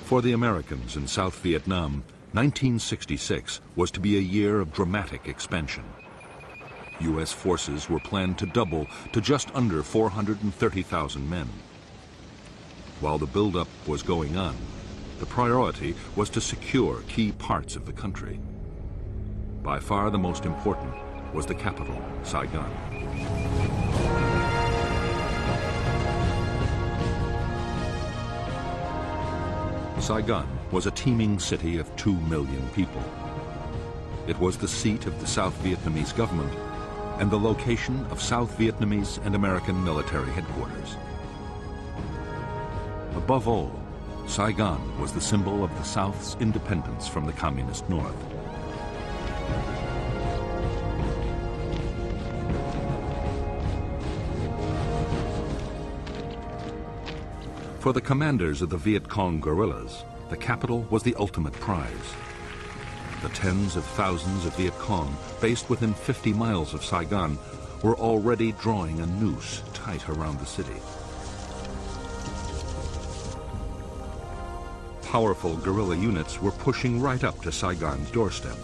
For the Americans in South Vietnam, 1966 was to be a year of dramatic expansion. U.S. forces were planned to double to just under 430,000 men. While the buildup was going on, the priority was to secure key parts of the country. By far the most important was the capital, Saigon. Saigon was a teeming city of 2 million people. It was the seat of the South Vietnamese government and the location of South Vietnamese and American military headquarters. Above all, Saigon was the symbol of the South's independence from the Communist North. For the commanders of the Viet Cong guerrillas, the capital was the ultimate prize. The tens of thousands of Viet Cong based within 50 miles of Saigon were already drawing a noose tight around the city. Powerful guerrilla units were pushing right up to Saigon's doorstep.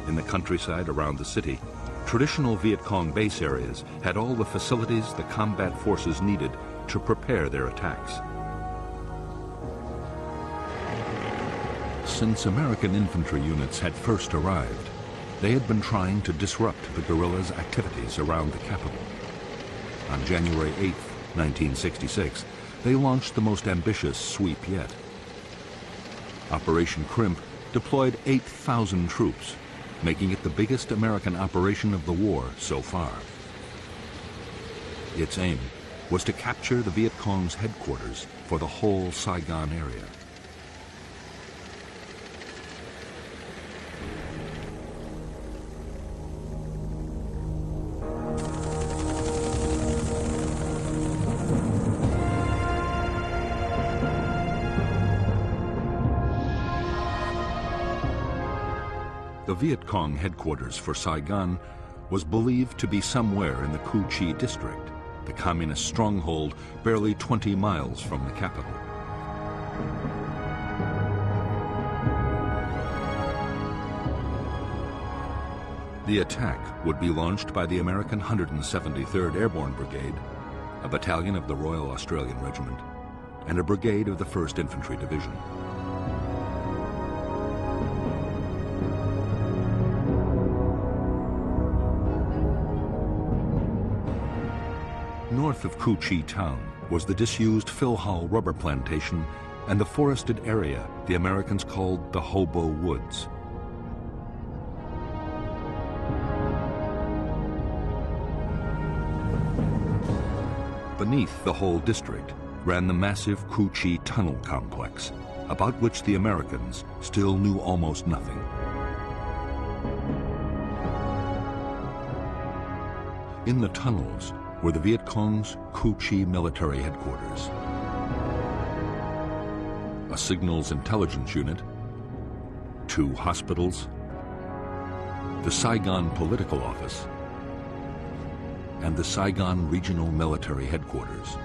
In the countryside around the city, traditional Viet Cong base areas had all the facilities the combat forces needed to prepare their attacks. Since American infantry units had first arrived, they had been trying to disrupt the guerrillas' activities around the capital. On January 8, 1966, they launched the most ambitious sweep yet. Operation Crimp deployed 8,000 troops, making it the biggest American operation of the war so far. Its aim was to capture the Viet Cong's headquarters for the whole Saigon area. The Viet Cong headquarters for Saigon was believed to be somewhere in the Cu Chi district, the communist stronghold barely 20 miles from the capital. The attack would be launched by the American 173rd Airborne Brigade, a battalion of the Royal Australian Regiment, and a brigade of the 1st Infantry Division. North of Cu Chi town was the disused Phil Hall rubber plantation and the forested area the Americans called the Hobo Woods. Beneath the whole district ran the massive Cu Chi tunnel complex, about which the Americans still knew almost nothing. In the tunnels were the Viet Cong's Cu Chi military headquarters, a signals intelligence unit, 2 hospitals, the Saigon political office, and the Saigon regional military headquarters,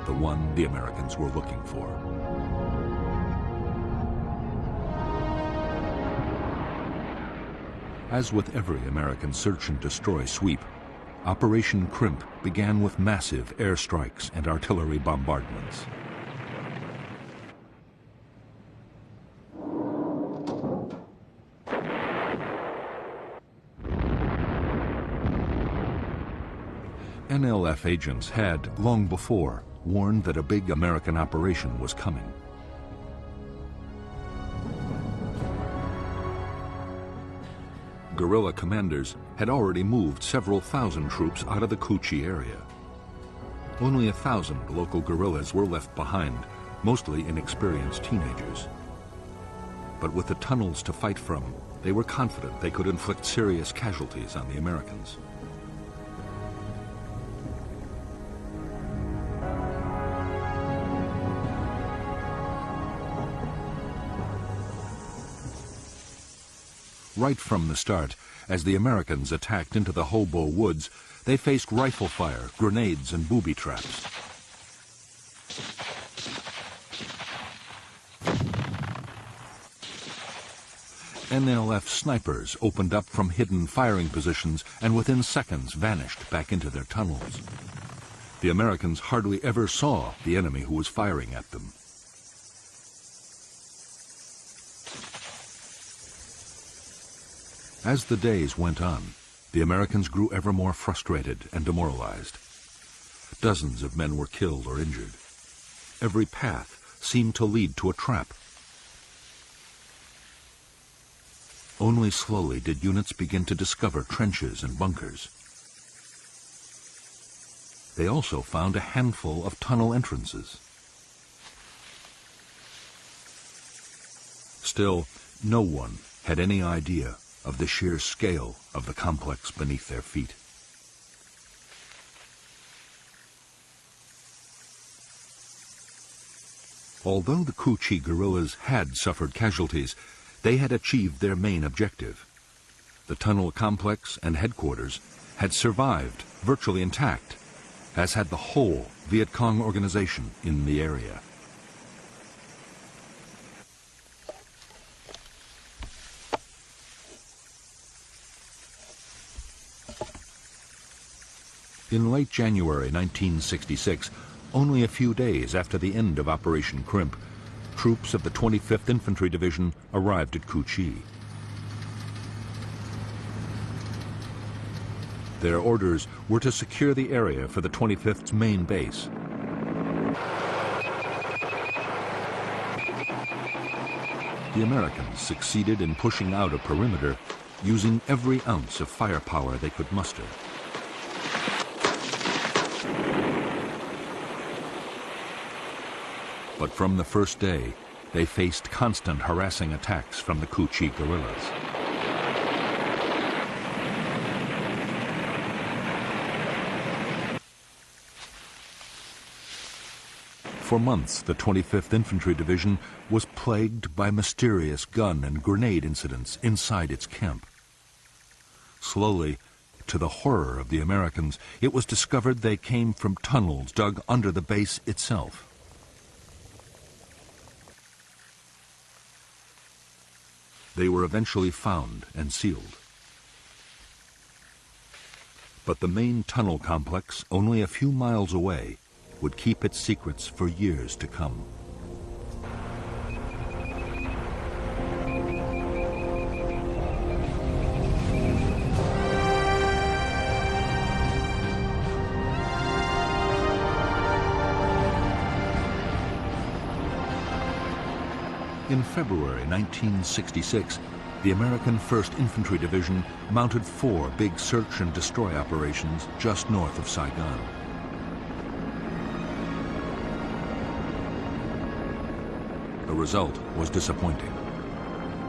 the one the Americans were looking for. As with every American search and destroy sweep, Operation Crimp began with massive airstrikes and artillery bombardments. NLF agents had, long before, warned that a big American operation was coming. Guerrilla commanders had already moved several thousand troops out of the Cu Chi area. Only 1,000 local guerrillas were left behind, mostly inexperienced teenagers. But with the tunnels to fight from, they were confident they could inflict serious casualties on the Americans. Right from the start, as the Americans attacked into the Hobo Woods, They faced rifle fire, grenades, and booby traps. NLF snipers opened up from hidden firing positions and within seconds vanished back into their tunnels. The Americans hardly ever saw the enemy who was firing at them. As the days went on, the Americans grew ever more frustrated and demoralized. Dozens of men were killed or injured. Every path seemed to lead to a trap. Only slowly did units begin to discover trenches and bunkers. They also found a handful of tunnel entrances. Still, no one had any idea of the sheer scale of the complex beneath their feet. Although the Cu Chi guerrillas had suffered casualties, they had achieved their main objective. The tunnel complex and headquarters had survived virtually intact, as had the whole Viet Cong organization in the area. In late January 1966, only a few days after the end of Operation Crimp, troops of the 25th Infantry Division arrived at Cu Chi. Their orders were to secure the area for the 25th's main base. The Americans succeeded in pushing out a perimeter using every ounce of firepower they could muster. But from the first day, they faced constant harassing attacks from the Cu Chi guerrillas. For months, the 25th Infantry Division was plagued by mysterious gun and grenade incidents inside its camp. Slowly, to the horror of the Americans, it was discovered they came from tunnels dug under the base itself. They were eventually found and sealed. But the main tunnel complex, only a few miles away, would keep its secrets for years to come. In February 1966, the American 1st Infantry Division mounted 4 big search and destroy operations just north of Saigon. The result was disappointing.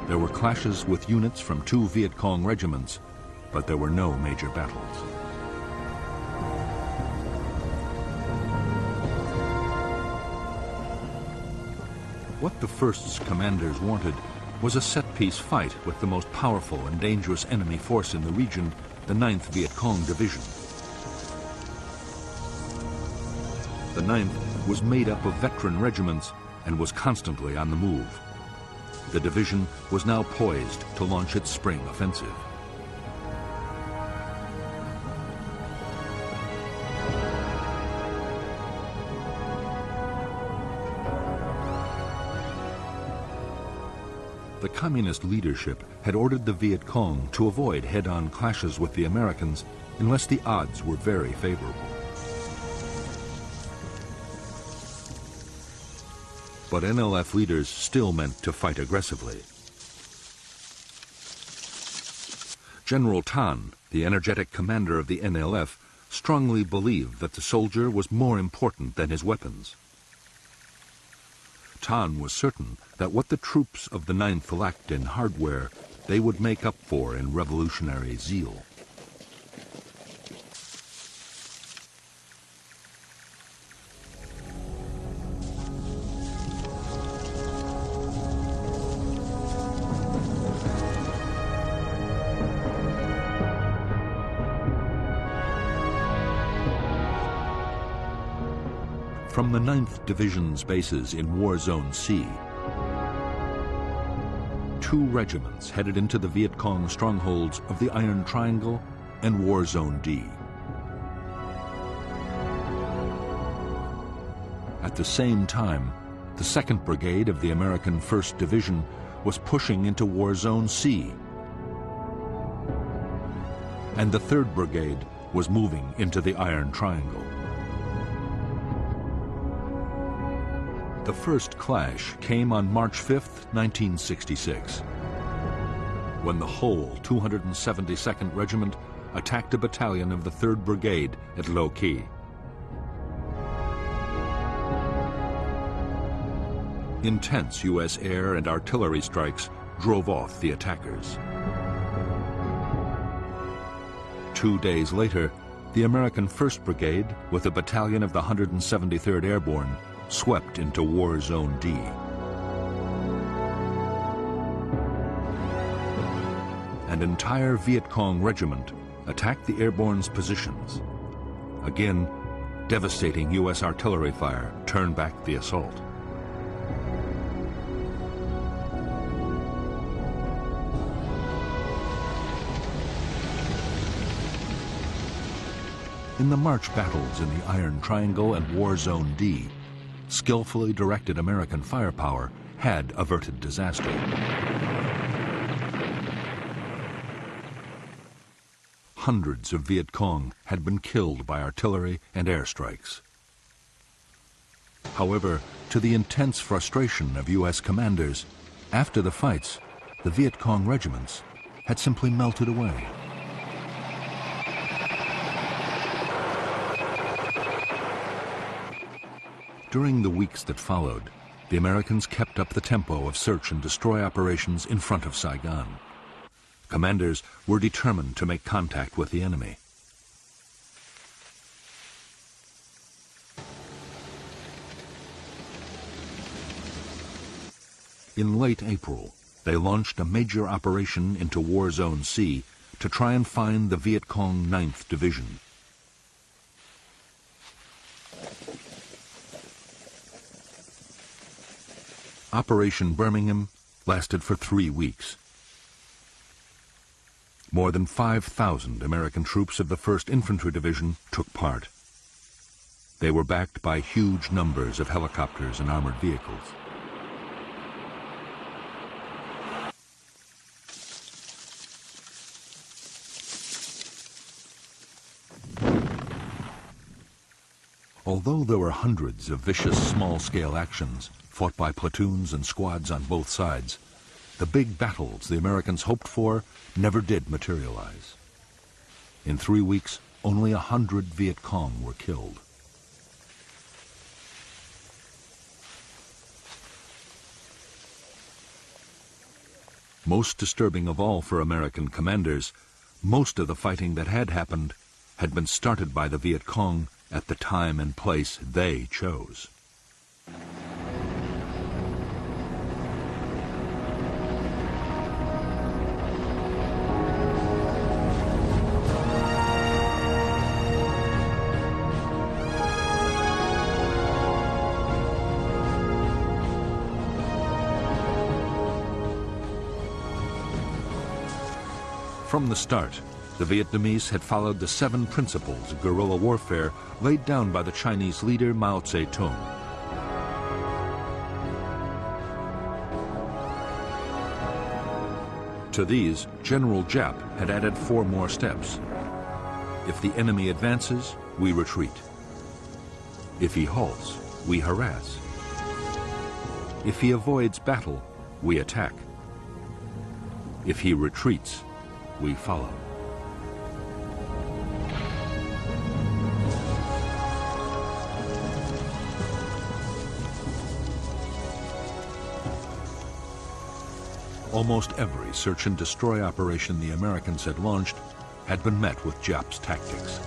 There were clashes with units from 2 Viet Cong regiments, but there were no major battles. What the 1st's commanders wanted was a set-piece fight with the most powerful and dangerous enemy force in the region, the 9th Viet Cong Division. The 9th was made up of veteran regiments and was constantly on the move. The division was now poised to launch its spring offensive. The communist leadership had ordered the Viet Cong to avoid head-on clashes with the Americans unless the odds were very favorable. But NLF leaders still meant to fight aggressively. General Tan, the energetic commander of the NLF, strongly believed that the soldier was more important than his weapons. Tan was certain that what the troops of the 9th lacked in hardware, they would make up for in revolutionary zeal. from the 9th Division's bases in War Zone C. 2 regiments headed into the Viet Cong strongholds of the Iron Triangle and War Zone D. At the same time, the 2nd Brigade of the American 1st Division was pushing into War Zone C, and the 3rd Brigade was moving into the Iron Triangle. The first clash came on March 5, 1966, when the whole 272nd Regiment attacked a battalion of the 3rd Brigade at Lo Qui. Intense U.S. air and artillery strikes drove off the attackers. 2 days later, the American 1st Brigade, with a battalion of the 173rd Airborne, swept into War Zone D. An entire Viet Cong regiment attacked the Airborne's positions. Again, devastating U.S. artillery fire turned back the assault. In the March battles in the Iron Triangle and War Zone D, skillfully directed American firepower had averted disaster. Hundreds of Viet Cong had been killed by artillery and airstrikes. However, to the intense frustration of U.S. commanders, after the fights, the Viet Cong regiments had simply melted away. During the weeks that followed, the Americans kept up the tempo of search and destroy operations in front of Saigon. Commanders were determined to make contact with the enemy. In late April, they launched a major operation into War Zone C to try and find the Viet Cong 9th Division. Operation Birmingham lasted for 3 weeks. More than 5,000 American troops of the 1st Infantry Division took part. They were backed by huge numbers of helicopters and armored vehicles. Although there were hundreds of vicious small-scale actions fought by platoons and squads on both sides, the big battles the Americans hoped for never did materialize. In 3 weeks, only 100 Viet Cong were killed. Most disturbing of all for American commanders, most of the fighting that had happened had been started by the Viet Cong at the time and place they chose. From the start, the Vietnamese had followed the 7 principles of guerrilla warfare laid down by the Chinese leader Mao Zedong. To these, General Giap had added 4 more steps. If the enemy advances, we retreat. If he halts, we harass. If he avoids battle, we attack. If he retreats, we follow. Almost every search and destroy operation the Americans had launched had been met with Giap's tactics.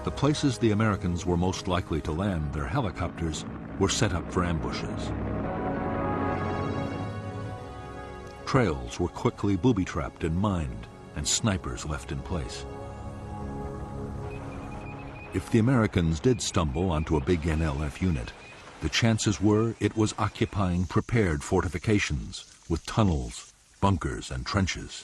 The places the Americans were most likely to land their helicopters were set up for ambushes. Trails were quickly booby-trapped and mined, and snipers left in place. If the Americans did stumble onto a big NLF unit, the chances were it was occupying prepared fortifications with tunnels, bunkers, and trenches.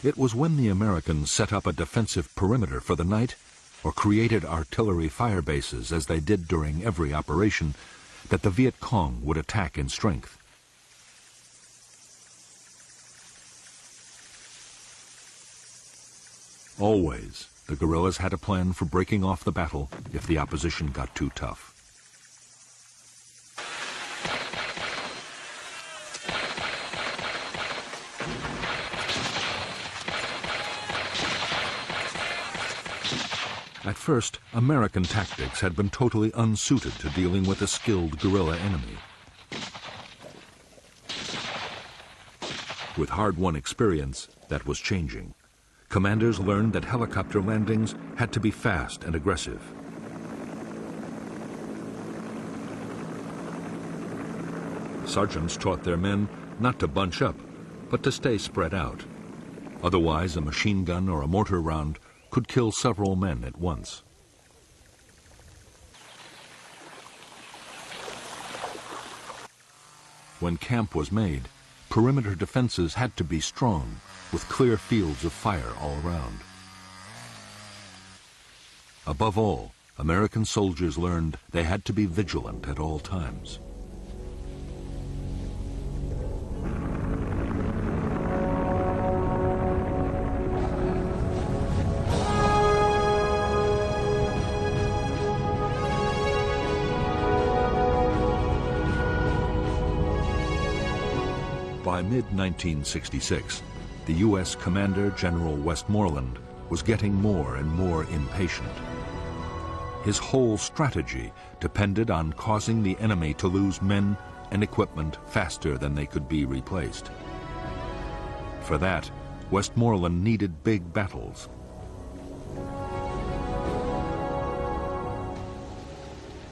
It was when the Americans set up a defensive perimeter for the night or created artillery fire bases, as they did during every operation, that the Viet Cong would attack in strength. Always, the guerrillas had a plan for breaking off the battle if the opposition got too tough. At first, American tactics had been totally unsuited to dealing with a skilled guerrilla enemy. With hard-won experience, that was changing. Commanders learned that helicopter landings had to be fast and aggressive. Sergeants taught their men not to bunch up, but to stay spread out. Otherwise, a machine gun or a mortar round could kill several men at once. When camp was made, perimeter defenses had to be strong, with clear fields of fire all around. Above all, American soldiers learned they had to be vigilant at all times. By mid-1966, the U.S. Commander General Westmoreland was getting more and more impatient. His whole strategy depended on causing the enemy to lose men and equipment faster than they could be replaced. For that, Westmoreland needed big battles.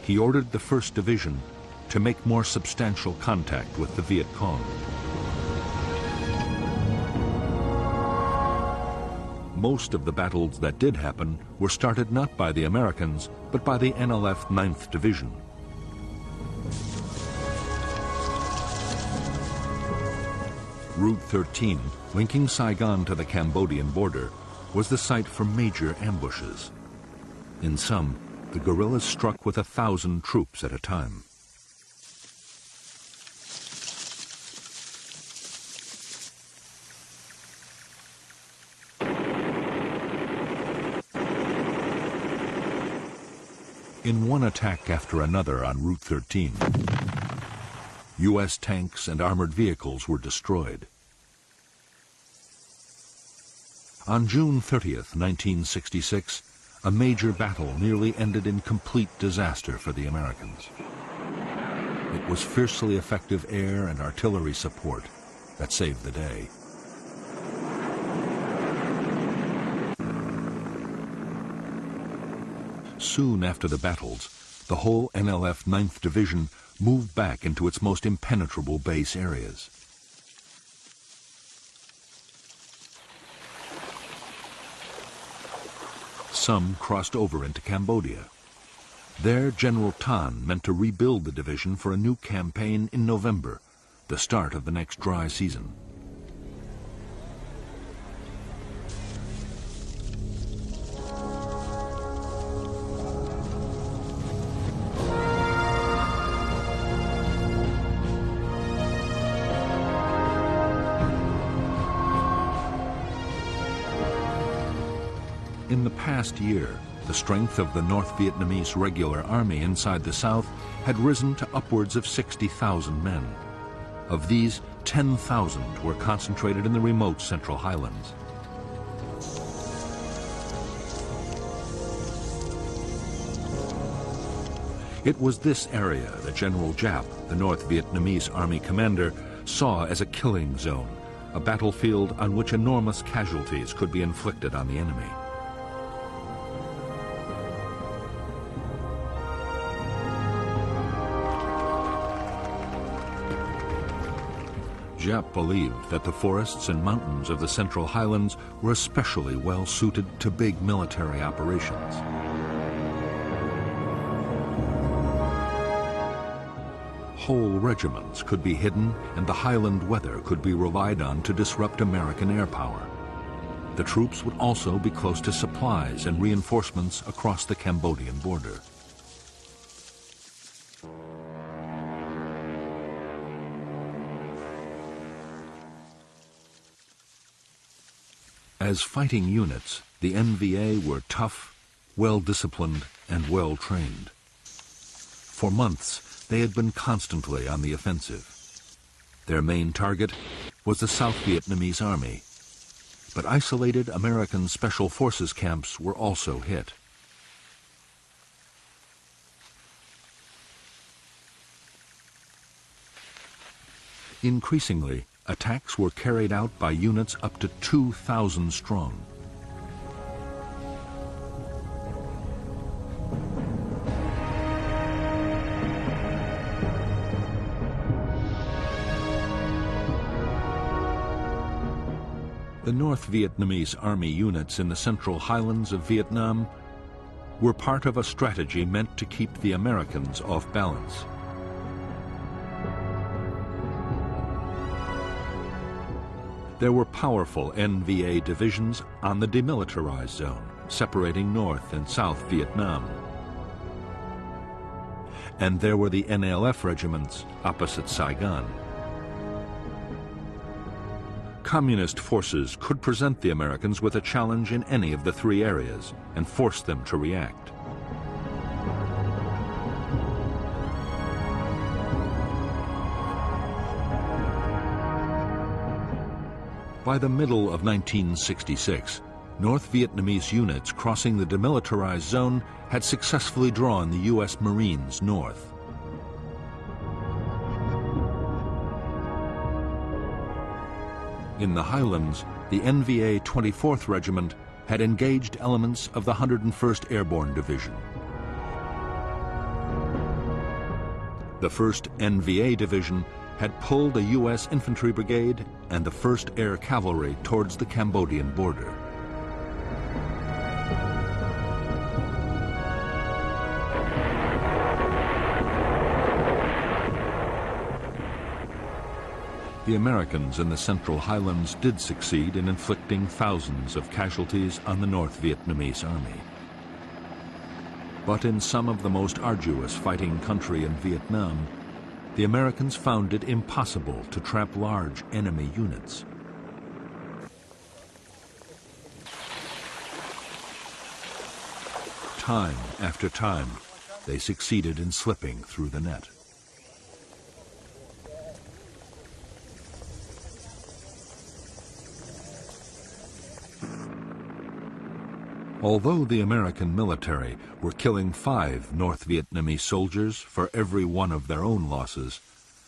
He ordered the 1st Division to make more substantial contact with the Viet Cong. Most of the battles that did happen were started not by the Americans, but by the NLF 9th Division. Route 13, linking Saigon to the Cambodian border, was the site for major ambushes. In some, the guerrillas struck with 1,000 troops at a time. In one attack after another on Route 13, U.S. tanks and armored vehicles were destroyed. On June 30th, 1966, a major battle nearly ended in complete disaster for the Americans. It was fiercely effective air and artillery support that saved the day. Soon after the battles, the whole NLF 9th Division moved back into its most impenetrable base areas. Some crossed over into Cambodia. There, General Tan meant to rebuild the division for a new campaign in November, the start of the next dry season. In the past year, the strength of the North Vietnamese regular army inside the South had risen to upwards of 60,000 men. Of these, 10,000 were concentrated in the remote Central Highlands. It was this area that General Giap, the North Vietnamese army commander, saw as a killing zone, a battlefield on which enormous casualties could be inflicted on the enemy. Giap believed that the forests and mountains of the Central Highlands were especially well suited to big military operations. Whole regiments could be hidden, and the highland weather could be relied on to disrupt American air power. The troops would also be close to supplies and reinforcements across the Cambodian border. As fighting units, the NVA were tough, well-disciplined, and well-trained. For months, they had been constantly on the offensive. Their main target was the South Vietnamese Army, but isolated American Special Forces camps were also hit. Increasingly, attacks were carried out by units up to 2,000 strong. The North Vietnamese Army units in the Central Highlands of Vietnam were part of a strategy meant to keep the Americans off balance. There were powerful NVA divisions on the demilitarized zone, separating North and South Vietnam. And there were the NLF regiments opposite Saigon. Communist forces could present the Americans with a challenge in any of the three areas and force them to react. By the middle of 1966, North Vietnamese units crossing the demilitarized zone had successfully drawn the U.S. Marines north. In the highlands, the NVA 24th Regiment had engaged elements of the 101st Airborne Division. The 1st NVA Division had pulled a U.S. infantry brigade and the 1st Air Cavalry towards the Cambodian border. The Americans in the Central Highlands did succeed in inflicting thousands of casualties on the North Vietnamese Army. But in some of the most arduous fighting country in Vietnam, the Americans found it impossible to trap large enemy units. Time after time, they succeeded in slipping through the net. Although the American military were killing 5 North Vietnamese soldiers for every one of their own losses,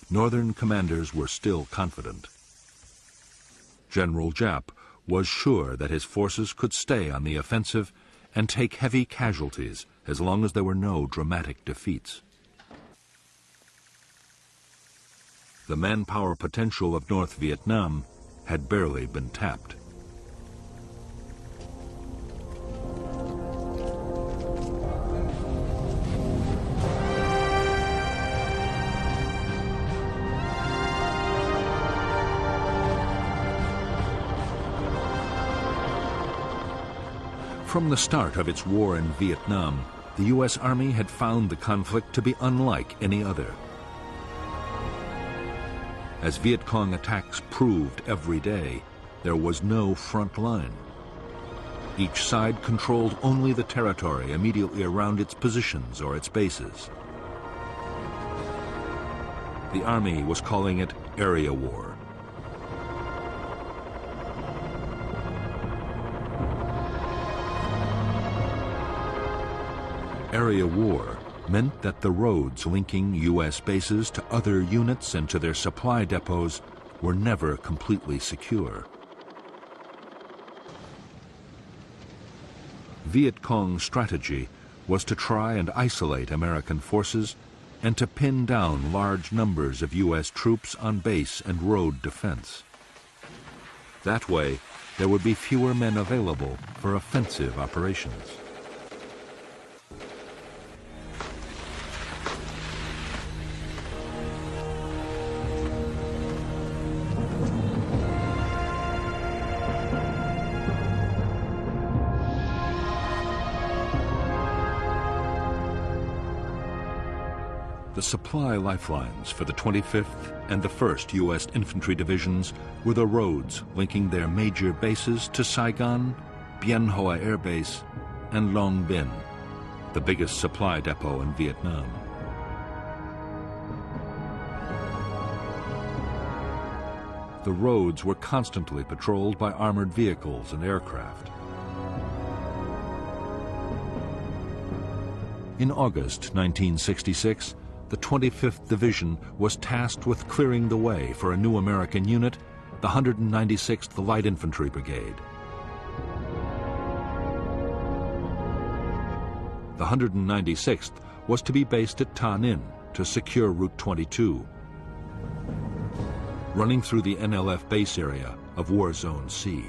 Northern commanders were still confident. General Giap was sure that his forces could stay on the offensive and take heavy casualties as long as there were no dramatic defeats. The manpower potential of North Vietnam had barely been tapped. From the start of its war in Vietnam, the U.S. Army had found the conflict to be unlike any other. As Viet Cong attacks proved every day, there was no front line. Each side controlled only the territory immediately around its positions or its bases. The Army was calling it area war. Area war meant that the roads linking U.S. bases to other units and to their supply depots were never completely secure. Viet Cong's strategy was to try and isolate American forces and to pin down large numbers of U.S. troops on base and road defense. That way, there would be fewer men available for offensive operations. The supply lifelines for the 25th and the 1st U.S. Infantry Divisions were the roads linking their major bases to Saigon, Bien Hoa Air Base, and Long Binh, the biggest supply depot in Vietnam. The roads were constantly patrolled by armored vehicles and aircraft. In August 1966, the 25th Division was tasked with clearing the way for a new American unit, the 196th Light Infantry Brigade. The 196th was to be based at Tan Ninh to secure Route 22, running through the NLF base area of War Zone C.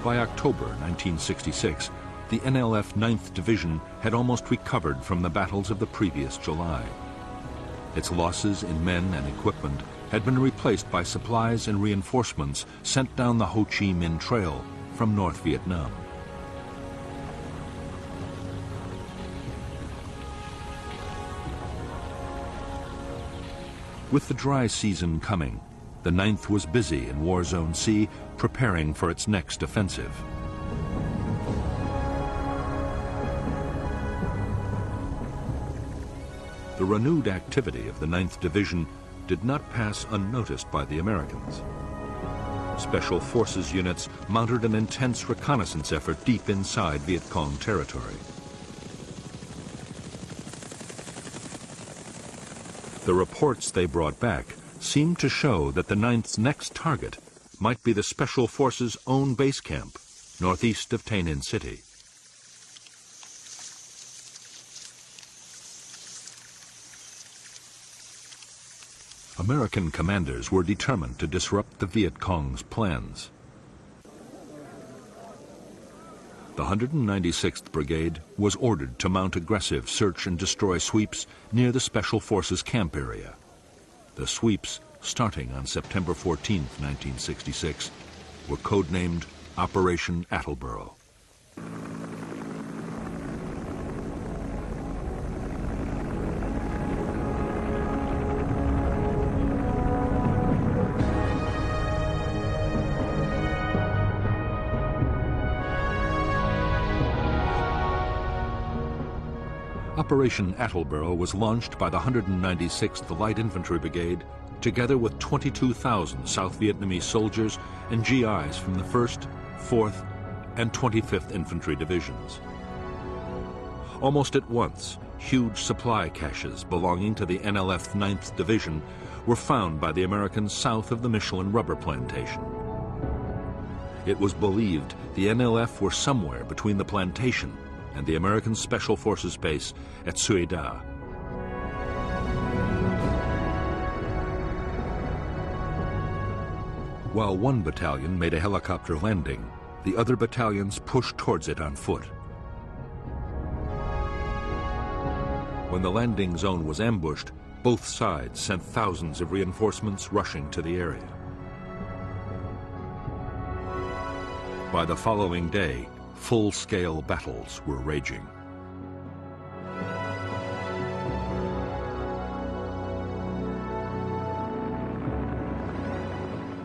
By October 1966, the NLF 9th Division had almost recovered from the battles of the previous July. Its losses in men and equipment had been replaced by supplies and reinforcements sent down the Ho Chi Minh Trail from North Vietnam. With the dry season coming, the 9th was busy in War Zone C, preparing for its next offensive. The renewed activity of the 9th Division did not pass unnoticed by the Americans. Special Forces units mounted an intense reconnaissance effort deep inside Viet Cong territory. The reports they brought back seemed to show that the 9th's next target might be the Special Forces' own base camp, northeast of Tay Ninh City. American commanders were determined to disrupt the Viet Cong's plans. The 196th Brigade was ordered to mount aggressive search and destroy sweeps near the Special Forces camp area. The sweeps, starting on September 14, 1966, were codenamed Operation Attleboro. Operation Attleboro was launched by the 196th Light Infantry Brigade, together with 22,000 South Vietnamese soldiers and GIs from the 1st, 4th, and 25th Infantry Divisions. Almost at once, huge supply caches belonging to the NLF 9th Division were found by the Americans south of the Michelin rubber plantation. It was believed the NLF were somewhere between the plantation and the American Special Forces base at Suy Da. While one battalion made a helicopter landing, the other battalions pushed towards it on foot. When the landing zone was ambushed, both sides sent thousands of reinforcements rushing to the area. By the following day, full-scale battles were raging.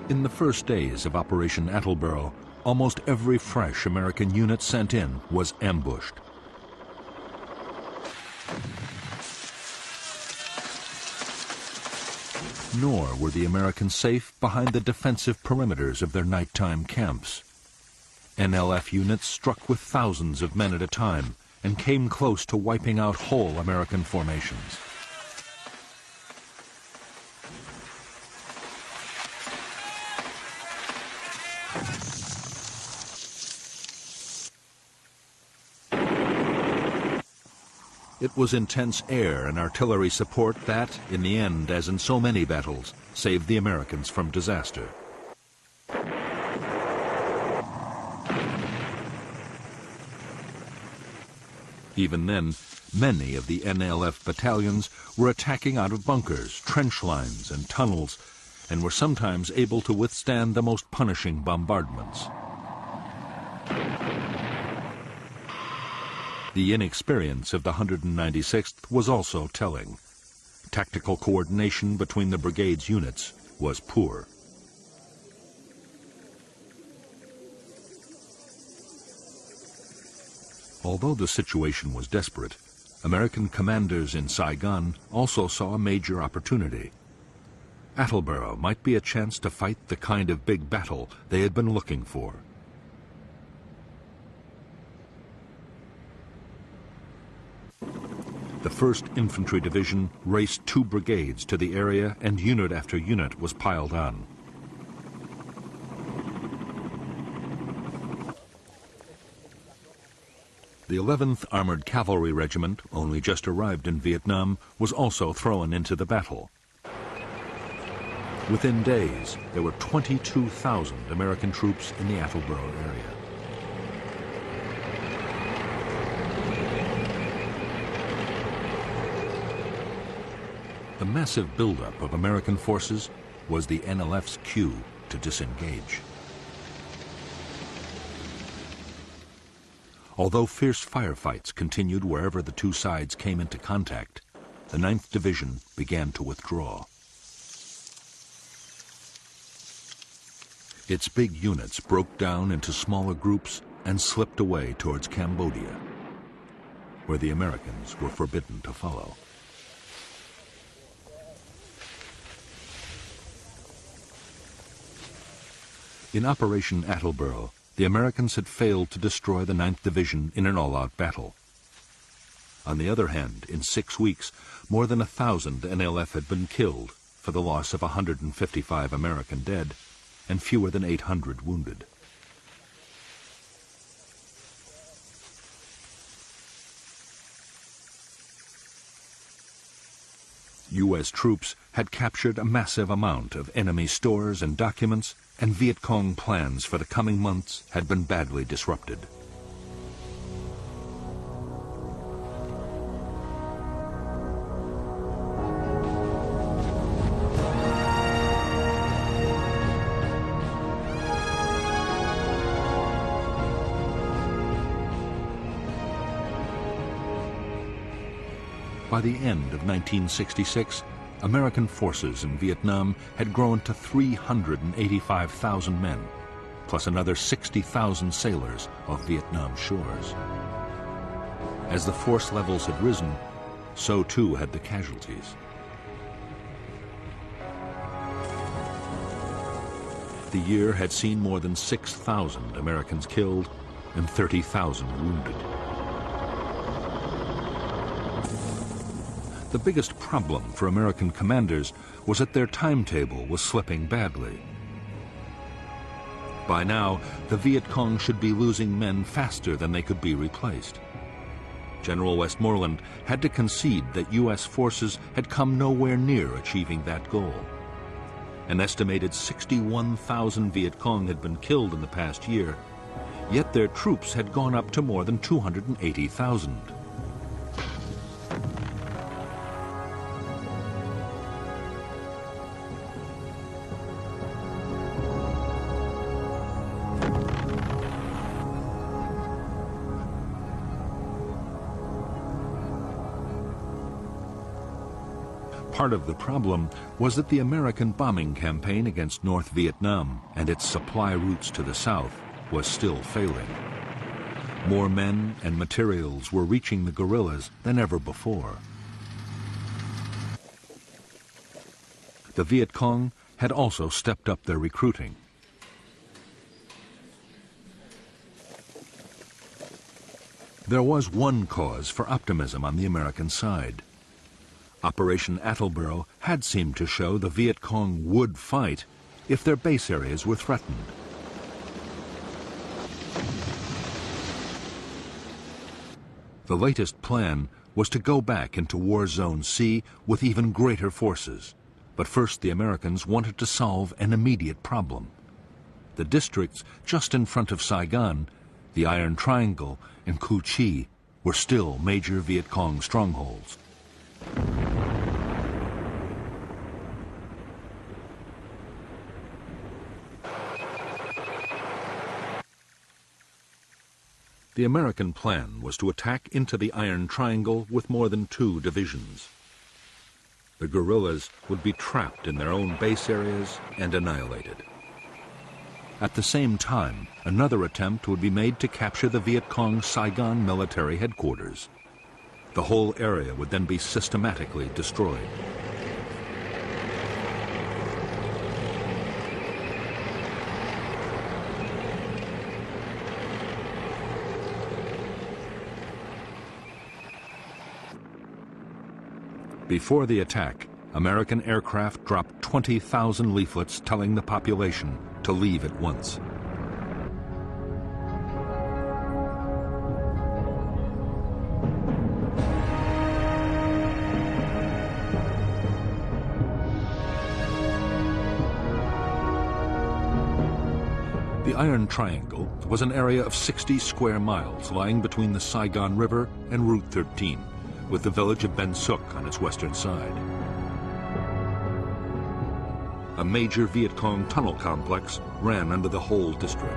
In the first days of Operation Attleboro, almost every fresh American unit sent in was ambushed. Nor were the Americans safe behind the defensive perimeters of their nighttime camps. NLF units struck with thousands of men at a time and came close to wiping out whole American formations. It was intense air and artillery support that, in the end, as in so many battles, saved the Americans from disaster. Even then, many of the NLF battalions were attacking out of bunkers, trench lines, and tunnels, and were sometimes able to withstand the most punishing bombardments. The inexperience of the 196th was also telling. Tactical coordination between the brigade's units was poor. Although the situation was desperate, American commanders in Saigon also saw a major opportunity. Attleboro might be a chance to fight the kind of big battle they had been looking for. The 1st Infantry Division raced 2 brigades to the area, and unit after unit was piled on. The 11th Armored Cavalry Regiment, only just arrived in Vietnam, was also thrown into the battle. Within days, there were 22,000 American troops in the Attleboro area. The massive buildup of American forces was the NLF's cue to disengage. Although fierce firefights continued wherever the two sides came into contact, the 9th Division began to withdraw. Its big units broke down into smaller groups and slipped away towards Cambodia, where the Americans were forbidden to follow. In Operation Attleboro, the Americans had failed to destroy the 9th Division in an all-out battle. On the other hand, in 6 weeks, more than 1,000 NLF had been killed, for the loss of 155 American dead and fewer than 800 wounded. U.S. troops had captured a massive amount of enemy stores and documents, and Viet Cong plans for the coming months had been badly disrupted. By the end of 1966, American forces in Vietnam had grown to 385,000 men, plus another 60,000 sailors off Vietnam's shores. As the force levels had risen, so too had the casualties. The year had seen more than 6,000 Americans killed and 30,000 wounded. The biggest problem for American commanders was that their timetable was slipping badly. By now, the Viet Cong should be losing men faster than they could be replaced. General Westmoreland had to concede that U.S. forces had come nowhere near achieving that goal. An estimated 61,000 Viet Cong had been killed in the past year, yet their troops had gone up to more than 280,000. Part of the problem was that the American bombing campaign against North Vietnam and its supply routes to the south was still failing. More men and materials were reaching the guerrillas than ever before. The Viet Cong had also stepped up their recruiting. There was one cause for optimism on the American side. Operation Attleboro had seemed to show the Viet Cong would fight if their base areas were threatened. The latest plan was to go back into War Zone C with even greater forces. But first the Americans wanted to solve an immediate problem. The districts just in front of Saigon, the Iron Triangle and Cu Chi, were still major Viet Cong strongholds. The American plan was to attack into the Iron Triangle with more than 2 divisions. The guerrillas would be trapped in their own base areas and annihilated. At the same time, another attempt would be made to capture the Viet Cong Saigon military headquarters. The whole area would then be systematically destroyed. Before the attack, American aircraft dropped 20,000 leaflets telling the population to leave at once. The Iron Triangle was an area of 60 square miles lying between the Saigon River and Route 13, with the village of Ben Suc on its western side. A major Viet Cong tunnel complex ran under the whole district.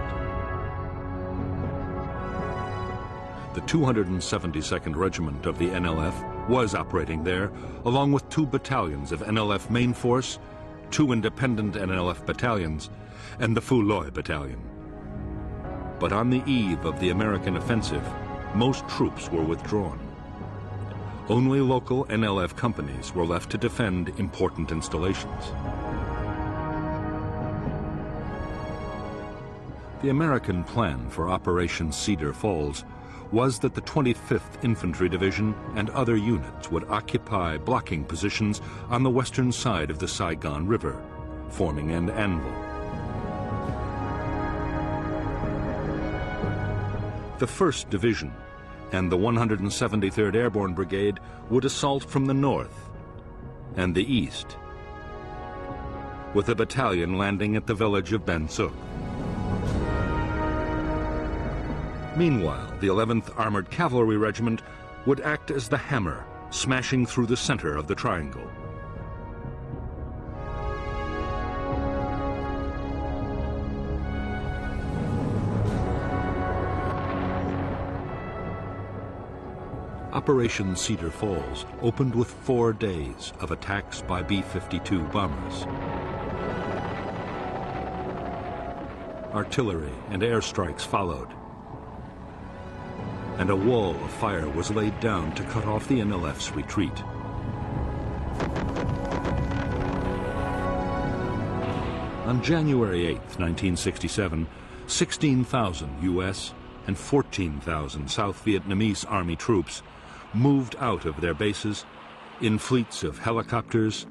The 272nd Regiment of the NLF was operating there, along with 2 battalions of NLF Main Force, 2 independent NLF battalions, and the Phu Loi Battalion. But on the eve of the American offensive, most troops were withdrawn. Only local NLF companies were left to defend important installations. The American plan for Operation Cedar Falls was that the 25th Infantry Division and other units would occupy blocking positions on the western side of the Saigon River, forming an anvil. The 1st Division and the 173rd Airborne Brigade would assault from the north and the east, with a battalion landing at the village of Ben Suc. Meanwhile, the 11th Armored Cavalry Regiment would act as the hammer, smashing through the center of the triangle. Operation Cedar Falls opened with 4 days of attacks by B-52 bombers. Artillery and airstrikes followed, and a wall of fire was laid down to cut off the NLF's retreat. On January 8, 1967, 16,000 U.S. and 14,000 South Vietnamese Army troops moved out of their bases in fleets of helicopters,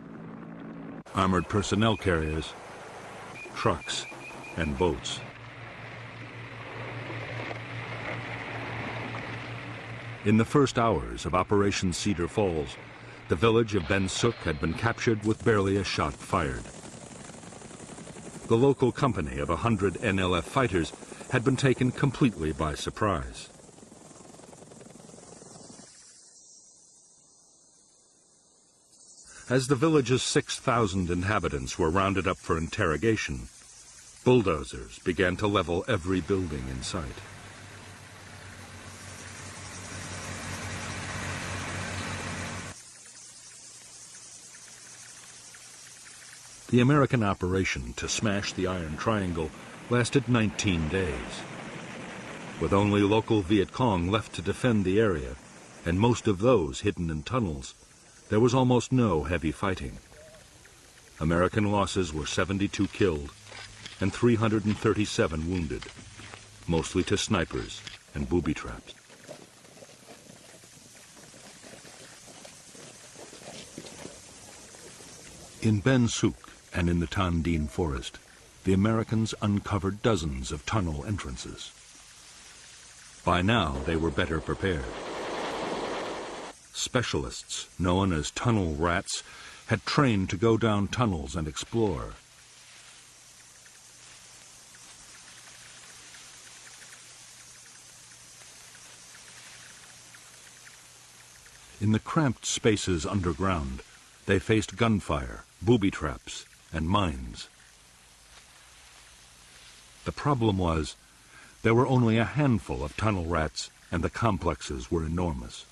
armored personnel carriers, trucks, and boats. In the first hours of Operation Cedar Falls, the village of Ben Suc had been captured with barely a shot fired. The local company of 100 NLF fighters had been taken completely by surprise. As the village's 6,000 inhabitants were rounded up for interrogation, bulldozers began to level every building in sight. The American operation to smash the Iron Triangle lasted 19 days. With only local Viet Cong left to defend the area, and most of those hidden in tunnels, there was almost no heavy fighting. American losses were 72 killed and 337 wounded, mostly to snipers and booby traps. In Ben Suc and in the Tan Dien forest, the Americans uncovered dozens of tunnel entrances. By now, they were better prepared. Specialists, known as tunnel rats, had trained to go down tunnels and explore. In the cramped spaces underground, they faced gunfire, booby traps, and mines. The problem was, there were only a handful of tunnel rats, and the complexes were enormous.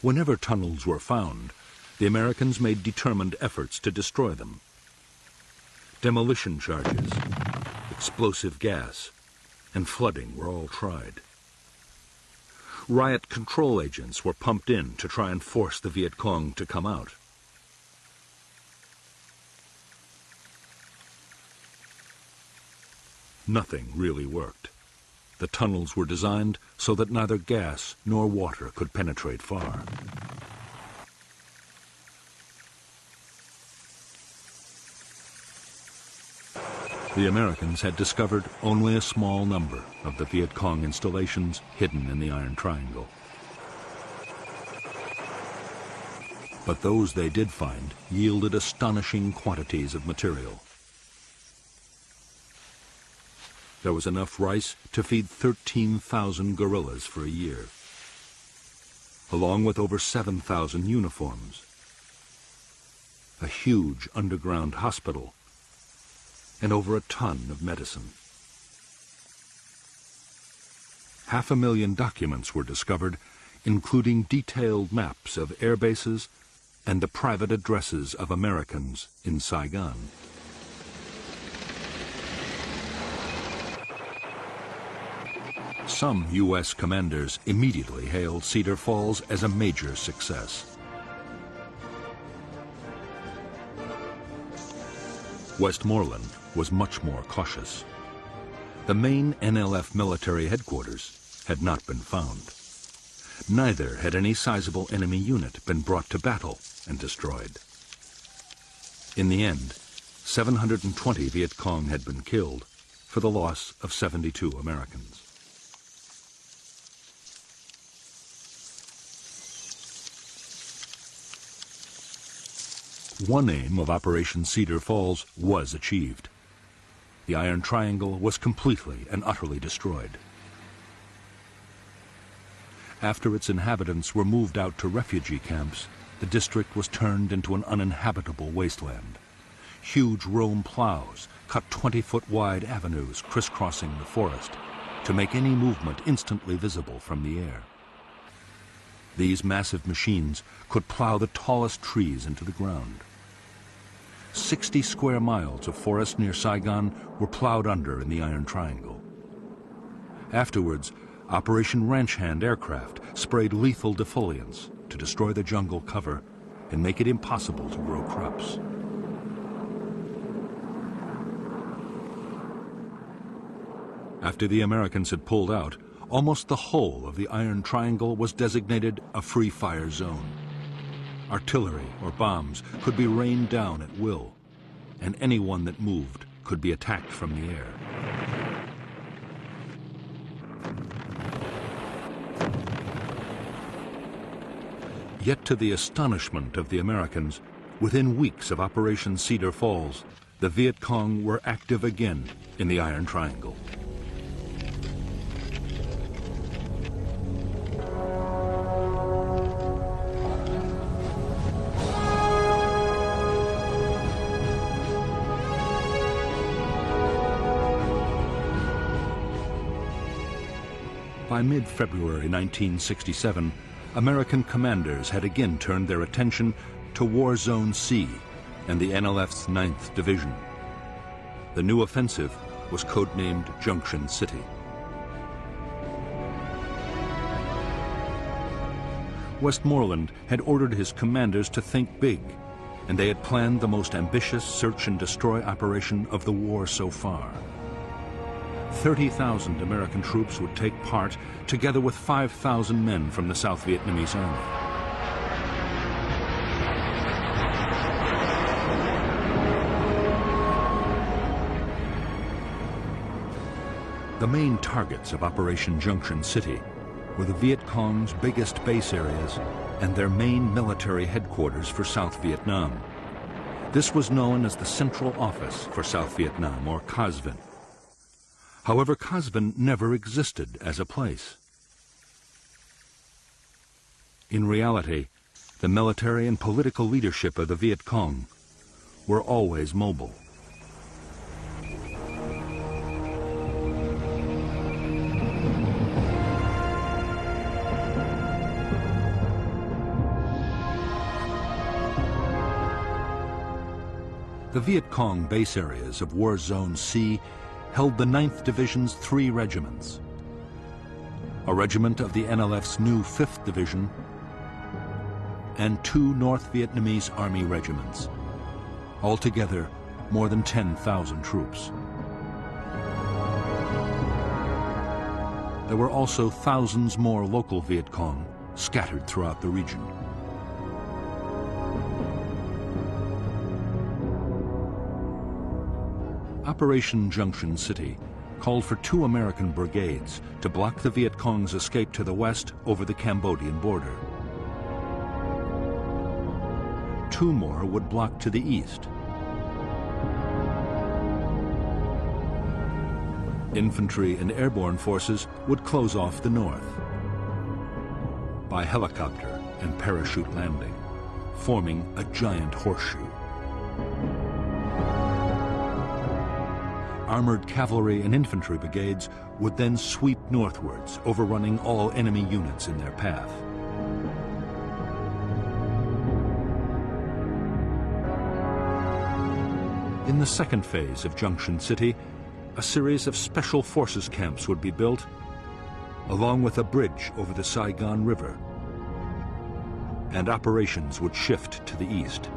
Whenever tunnels were found, the Americans made determined efforts to destroy them. Demolition charges, explosive gas, and flooding were all tried. Riot control agents were pumped in to try and force the Viet Cong to come out. Nothing really worked. The tunnels were designed so that neither gas nor water could penetrate far. The Americans had discovered only a small number of the Viet Cong installations hidden in the Iron Triangle. But those they did find yielded astonishing quantities of material. There was enough rice to feed 13,000 guerrillas for a year, along with over 7,000 uniforms, a huge underground hospital, and over a ton of medicine. 500,000 documents were discovered, including detailed maps of air bases and the private addresses of Americans in Saigon. Some U.S. commanders immediately hailed Cedar Falls as a major success. Westmoreland was much more cautious. The main NLF military headquarters had not been found. Neither had any sizable enemy unit been brought to battle and destroyed. In the end, 720 Viet Cong had been killed for the loss of 72 Americans. One aim of Operation Cedar Falls was achieved. The Iron Triangle was completely and utterly destroyed. After its inhabitants were moved out to refugee camps, the district was turned into an uninhabitable wasteland. Huge Rome plows cut 20-foot-wide avenues crisscrossing the forest to make any movement instantly visible from the air. These massive machines could plow the tallest trees into the ground. 60 square miles of forest near Saigon were plowed under in the Iron Triangle. Afterwards, Operation Ranch Hand aircraft sprayed lethal defoliants to destroy the jungle cover and make it impossible to grow crops. After the Americans had pulled out, almost the whole of the Iron Triangle was designated a free fire zone. Artillery or bombs could be rained down at will, and anyone that moved could be attacked from the air. Yet to the astonishment of the Americans, within weeks of Operation Cedar Falls, the Viet Cong were active again in the Iron Triangle. By mid-February 1967, American commanders had again turned their attention to War Zone C and the NLF's 9th Division. The new offensive was codenamed Junction City. Westmoreland had ordered his commanders to think big, and they had planned the most ambitious search and destroy operation of the war so far. 30,000 American troops would take part, together with 5,000 men from the South Vietnamese Army. The main targets of Operation Junction City were the Viet Cong's biggest base areas and their main military headquarters for South Vietnam. This was known as the Central Office for South Vietnam, or Cas Vinh. However, Cas Vinh never existed as a place. In reality, the military and political leadership of the Viet Cong were always mobile. The Viet Cong base areas of War Zone C held the 9th Division's 3 regiments, a regiment of the NLF's new 5th Division, and 2 North Vietnamese Army regiments, altogether more than 10,000 troops. There were also thousands more local Viet Cong scattered throughout the region. Operation Junction City called for 2 American brigades to block the Viet Cong's escape to the west over the Cambodian border. 2 more would block to the east. Infantry and airborne forces would close off the north by helicopter and parachute landing, forming a giant horseshoe. Armored cavalry and infantry brigades would then sweep northwards, overrunning all enemy units in their path. In the second phase of Junction City, a series of special forces camps would be built, along with a bridge over the Saigon River, and operations would shift to the east.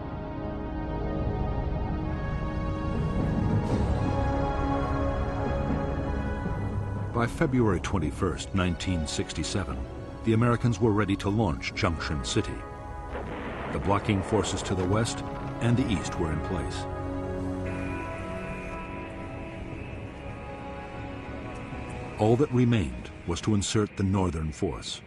By February 21st, 1967, the Americans were ready to launch Junction City. The blocking forces to the west and the east were in place. All that remained was to insert the northern force.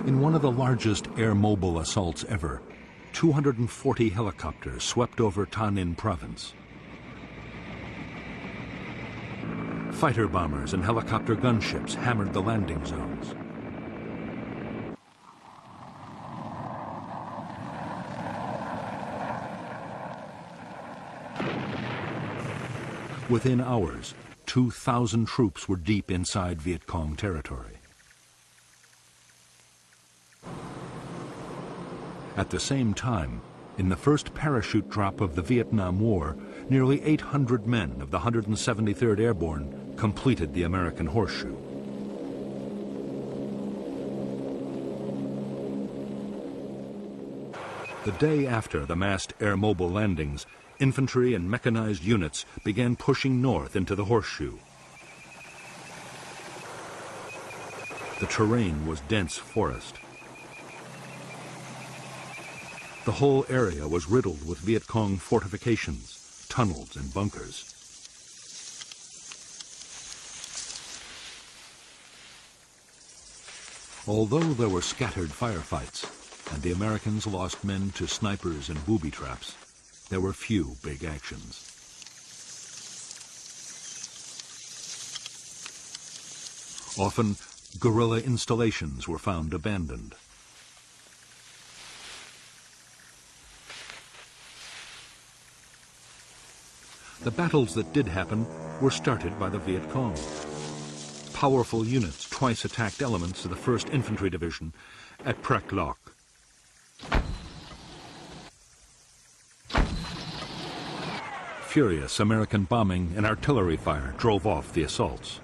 In one of the largest air-mobile assaults ever, 240 helicopters swept over Thanh Ninh province. Fighter bombers and helicopter gunships hammered the landing zones. Within hours, 2,000 troops were deep inside Viet Cong territory. At the same time, in the first parachute drop of the Vietnam War, nearly 800 men of the 173rd Airborne completed the American Horseshoe. The day after the massed air-mobile landings, infantry and mechanized units began pushing north into the Horseshoe. The terrain was dense forest. The whole area was riddled with Viet Cong fortifications, tunnels, and bunkers. Although there were scattered firefights, and the Americans lost men to snipers and booby traps, there were few big actions. Often, guerrilla installations were found abandoned. The battles that did happen were started by the Viet Cong. Powerful units twice attacked elements of the 1st Infantry Division at Prek Lok. Furious American bombing and artillery fire drove off the assaults.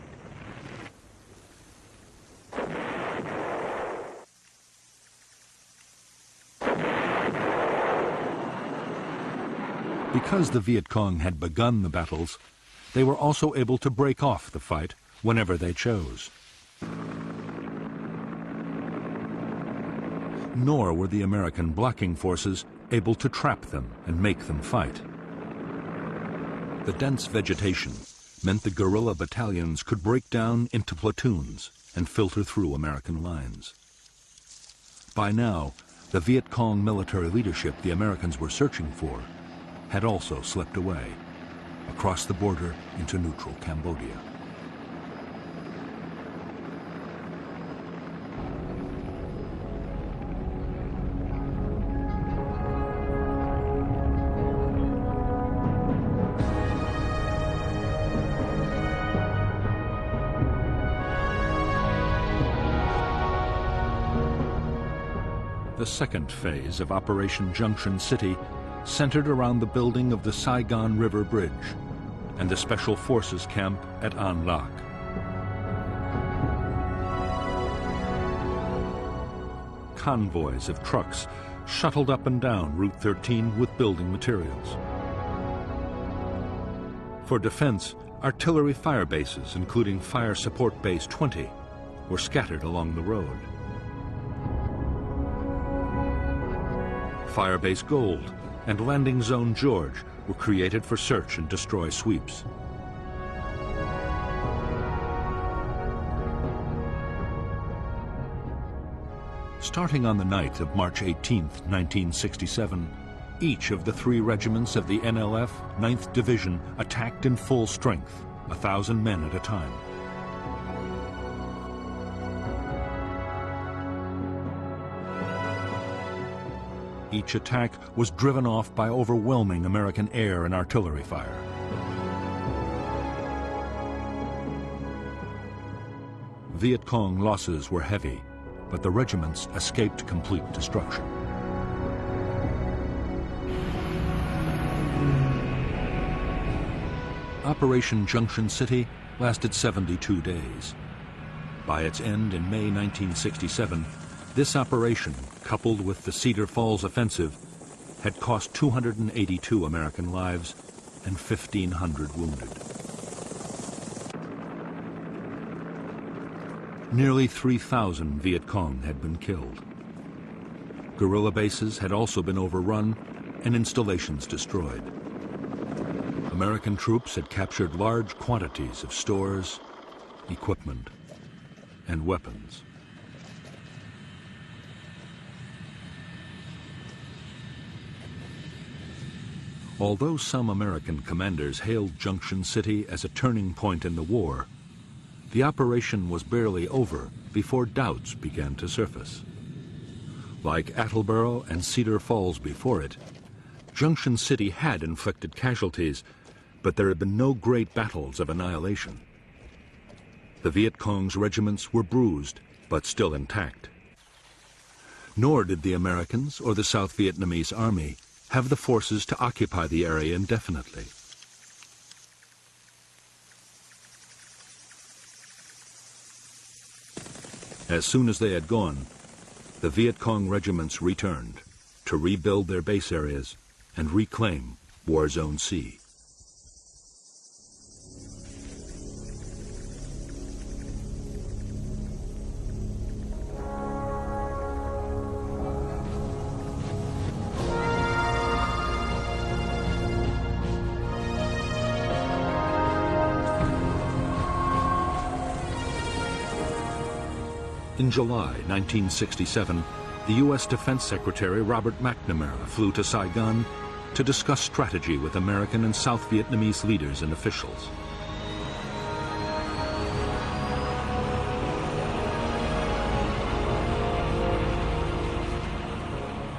Because the Viet Cong had begun the battles, they were also able to break off the fight whenever they chose. Nor were the American blocking forces able to trap them and make them fight. The dense vegetation meant the guerrilla battalions could break down into platoons and filter through American lines. By now, the Viet Cong military leadership the Americans were searching for had also slipped away, across the border into neutral Cambodia. The second phase of Operation Junction City centered around the building of the Saigon River Bridge and the Special Forces camp at An Lac. Convoys of trucks shuttled up and down Route 13 with building materials. For defense, artillery fire bases, including Fire Support Base 20, were scattered along the road. Firebase Gold and Landing Zone George were created for search and destroy sweeps. Starting on the night of March 18, 1967, each of the 3 regiments of the NLF 9th Division attacked in full strength, 1,000 men at a time. Each attack was driven off by overwhelming American air and artillery fire. Viet Cong losses were heavy, but the regiments escaped complete destruction. Operation Junction City lasted 72 days. By its end in May 1967, this operation, coupled with the Cedar Falls offensive, had cost 282 American lives and 1,500 wounded. Nearly 3,000 Viet Cong had been killed. Guerrilla bases had also been overrun and installations destroyed. American troops had captured large quantities of stores, equipment, and weapons. Although some American commanders hailed Junction City as a turning point in the war, the operation was barely over before doubts began to surface. Like Attleboro and Cedar Falls before it, Junction City had inflicted casualties, but there had been no great battles of annihilation. The Viet Cong's regiments were bruised, but still intact. Nor did the Americans or the South Vietnamese Army have the forces to occupy the area indefinitely. As soon as they had gone, the Viet Cong regiments returned to rebuild their base areas and reclaim War Zone C. In July 1967, the U.S. Defense Secretary Robert McNamara flew to Saigon to discuss strategy with American and South Vietnamese leaders and officials.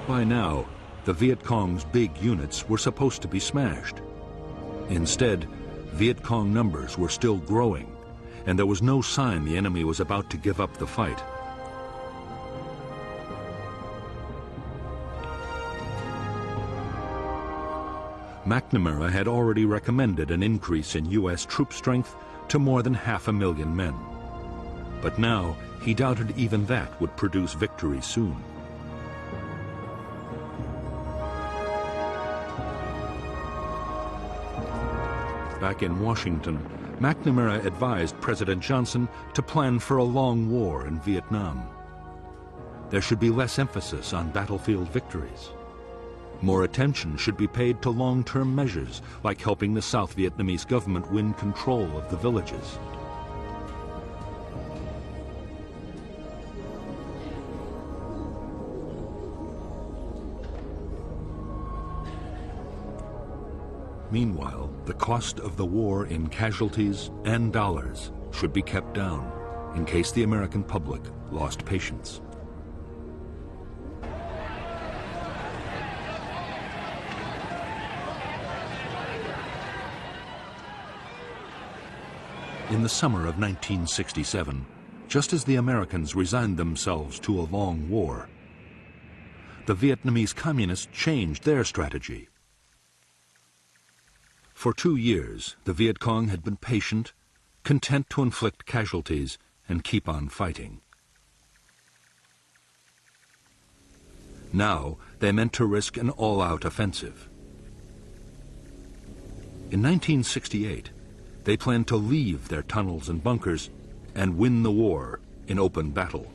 By now, the Viet Cong's big units were supposed to be smashed. Instead, Viet Cong numbers were still growing, and there was no sign the enemy was about to give up the fight. McNamara had already recommended an increase in U.S. troop strength to more than 500,000 men. But now he doubted even that would produce victory soon. Back in Washington, McNamara advised President Johnson to plan for a long war in Vietnam. There should be less emphasis on battlefield victories. More attention should be paid to long-term measures, like helping the South Vietnamese government win control of the villages. Meanwhile, the cost of the war in casualties and dollars should be kept down in case the American public lost patience. In the summer of 1967, just as the Americans resigned themselves to a long war, the Vietnamese communists changed their strategy. For 2 years, the Viet Cong had been patient, content to inflict casualties and keep on fighting. Now, they meant to risk an all-out offensive. In 1968, they planned to leave their tunnels and bunkers and win the war in open battle.